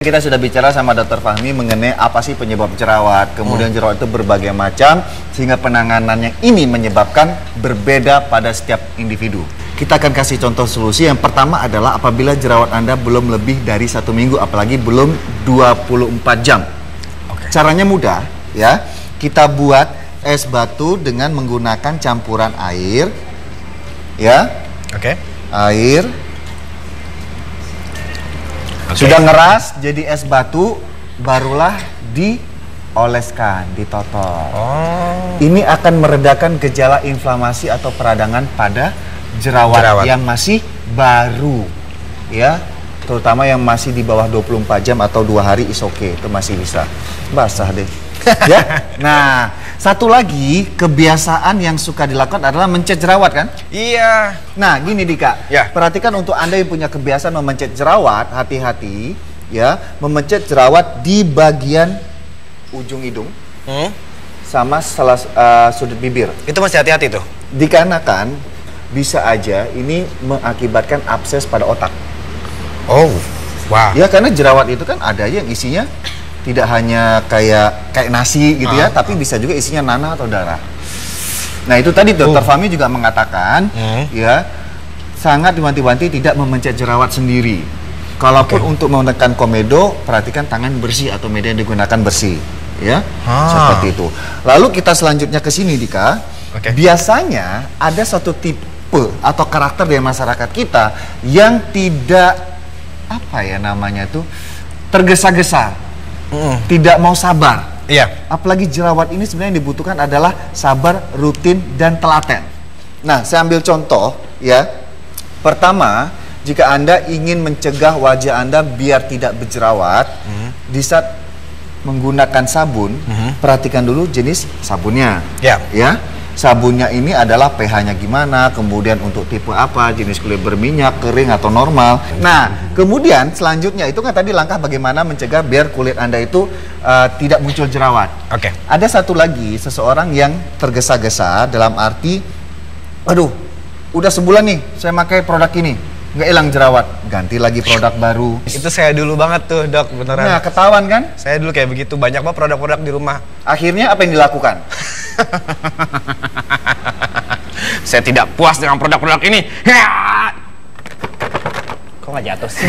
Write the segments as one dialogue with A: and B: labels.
A: Kita sudah bicara sama Dr. Fahmi mengenai apa sih penyebab jerawat. Kemudian jerawat itu berbagai macam, sehingga penanganannya ini menyebabkan berbeda pada setiap individu. Kita akan kasih contoh solusi. Yang pertama adalah apabila jerawat Anda belum lebih dari 1 minggu, apalagi belum 24 jam. Caranya mudah ya. Kita buat es batu dengan menggunakan campuran air. Ya. Air. Sudah ngeras jadi es batu, barulah dioleskan, ditotol. Ini akan meredakan gejala inflamasi atau peradangan pada jerawat yang masih baru, ya, terutama yang masih di bawah 24 jam atau 2 hari is oke, itu masih bisa. Basah deh. Ya. Nah, satu lagi kebiasaan yang suka dilakukan adalah mencet jerawat kan? Iya. Nah, gini Dika. Ya. Perhatikan untuk Anda yang punya kebiasaan memencet jerawat, hati-hati ya, memencet jerawat di bagian ujung hidung sama sudut bibir. Itu masih hati-hati tuh. Dikarenakan bisa aja ini mengakibatkan abses pada otak. Ya, karena jerawat itu kan ada yang isinya tidak hanya kayak nasi gitu ya, tapi bisa juga isinya nanah atau darah. Nah, itu tadi Dr. Fahmi juga mengatakan ya, sangat diwanti-wanti tidak memencet jerawat sendiri. Kalaupun untuk menekan komedo, perhatikan tangan bersih atau media yang digunakan bersih ya. Seperti itu. Lalu kita selanjutnya ke sini Dika. Biasanya ada satu tipe atau karakter dari masyarakat kita yang tidak apa ya namanya itu, tergesa-gesa. Tidak mau sabar. Iya. Apalagi jerawat ini sebenarnya yang dibutuhkan adalah sabar, rutin, dan telaten. Nah, saya ambil contoh ya. Pertama, jika Anda ingin mencegah wajah Anda biar tidak berjerawat, di saat menggunakan sabun, perhatikan dulu jenis sabunnya. Ya. Sabunnya ini adalah pH-nya gimana, kemudian untuk tipe apa, jenis kulit berminyak, kering atau normal. Nah, kemudian selanjutnya itu kan tadi langkah bagaimana mencegah biar kulit Anda itu tidak muncul jerawat. Ada satu lagi, seseorang yang tergesa-gesa dalam arti, aduh, udah sebulan nih saya pakai produk ini, nggak hilang jerawat, ganti lagi produk baru. Itu saya dulu banget tuh dok, beneran. Nah, ketahuan kan? Saya dulu kayak begitu, banyak banget produk-produk di rumah. Akhirnya apa yang dilakukan? Saya tidak puas dengan produk-produk ini. Kok nggak jatuh sih?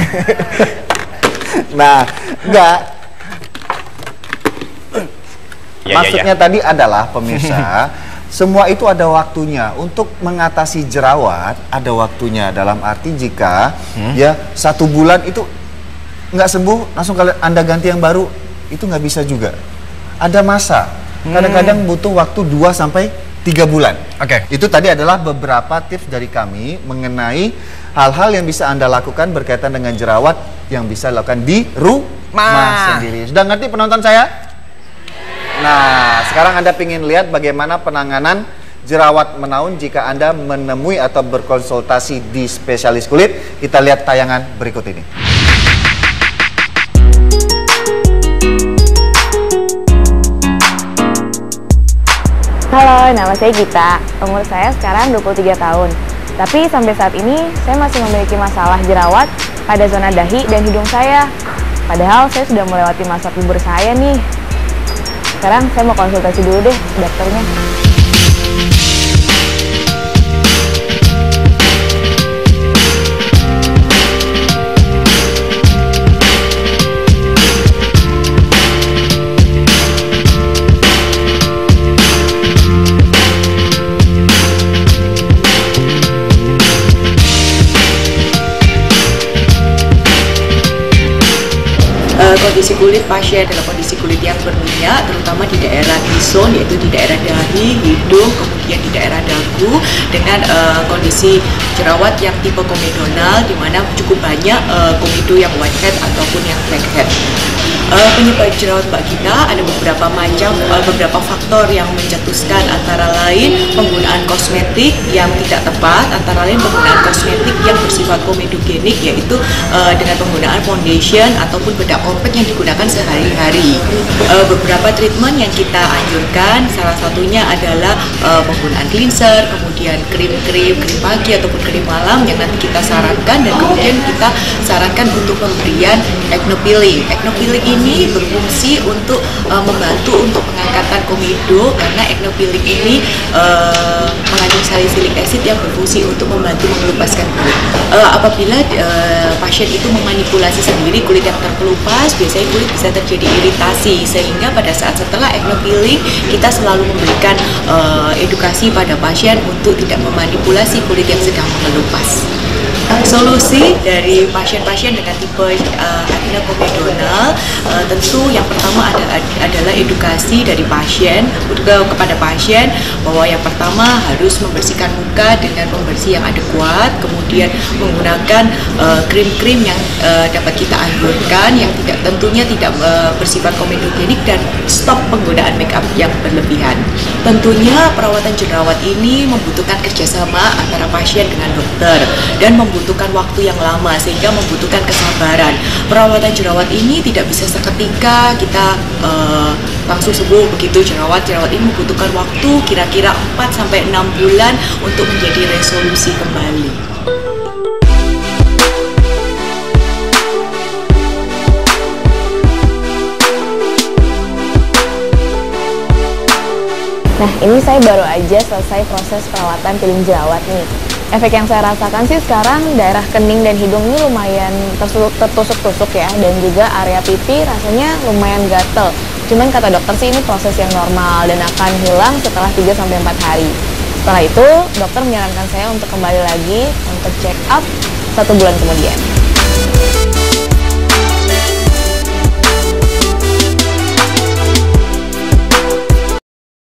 A: Nah, enggak. Maksudnya tadi adalah pemirsa, semua itu ada waktunya. Untuk mengatasi jerawat ada waktunya. Dalam arti jika ya 1 bulan itu nggak sembuh, langsung Anda ganti yang baru, itu nggak bisa juga. Ada masa. Kadang-kadang butuh waktu 2 sampai 3 bulan. Itu tadi adalah beberapa tips dari kami mengenai hal-hal yang bisa Anda lakukan berkaitan dengan jerawat yang bisa dilakukan di rumah sendiri. Sudah ngerti penonton saya? Nah, sekarang Anda ingin lihat bagaimana penanganan jerawat menaun jika Anda menemui atau berkonsultasi di spesialis kulit. Kita lihat tayangan berikut ini.
B: Halo, nama saya Gita. Umur saya sekarang 23 tahun. Tapi sampai saat ini saya masih memiliki masalah jerawat pada zona dahi dan hidung saya. Padahal saya sudah melewati masa puber saya nih. Sekarang saya mau konsultasi dulu deh dokternya.
C: Kondisi kulit pasien adalah kondisi kulit yang berminyak, terutama di daerah T-zone, yaitu di daerah dahi, hidung, kemudian di daerah dagu, dengan kondisi jerawat yang tipe komedonal, di mana cukup banyak komedo yang whitehead ataupun yang blackhead. Penyebab jerawat Mbak Gita ada beberapa macam, beberapa faktor yang mencetuskan, antara lain penggunaan kosmetik yang tidak tepat, antara lain penggunaan kosmetik yang bersifat komedogenik, yaitu dengan penggunaan foundation ataupun bedak compact yang digunakan sehari-hari. Beberapa treatment yang kita anjurkan, salah satunya adalah penggunaan cleanser, kemudian krim pagi ataupun krim malam yang nanti kita sarankan, dan kemudian kita sarankan untuk pemberian acne peeling. Acne peeling ini berfungsi untuk membantu untuk pengangkatan komedo, karena acne peeling ini mengandung salicylic acid yang berfungsi untuk membantu mengelupaskan kulit. Apabila pasien itu memanipulasi sendiri kulit yang terkelupas, biasanya kulit bisa terjadi iritasi, sehingga pada saat setelah acne peeling kita selalu memberikan edukasi pada pasien untuk tidak memanipulasi kulit yang sedang mengelupas. Solusi dari pasien-pasien dengan tipe acne komedonal, tentu yang pertama adalah edukasi dari pasien kepada pasien bahwa yang pertama harus membersihkan muka dengan pembersih yang adekuat, kemudian menggunakan krim-krim yang dapat kita anjurkan yang tentunya tidak bersifat komedogenik, dan stop penggunaan make up yang berlebihan. Tentunya perawatan jerawat ini membutuhkan kerjasama antara pasien dengan dokter dan membutuhkan waktu yang lama, sehingga membutuhkan kesabaran. Perawatan jerawat ini tidak bisa seketika kita langsung sembuh begitu. Jerawat ini membutuhkan waktu kira-kira 4-6 bulan untuk menjadi resolusi kembali.
B: Nah, ini saya baru aja selesai proses perawatan peeling jerawat nih. Efek yang saya rasakan sih sekarang daerah kening dan hidung ini lumayan tertusuk-tusuk ya, dan juga area pipi rasanya lumayan gatel. Cuman kata dokter sih ini proses yang normal dan akan hilang setelah 3-4 hari. Setelah itu, dokter menyarankan saya untuk kembali lagi untuk check up 1 bulan kemudian.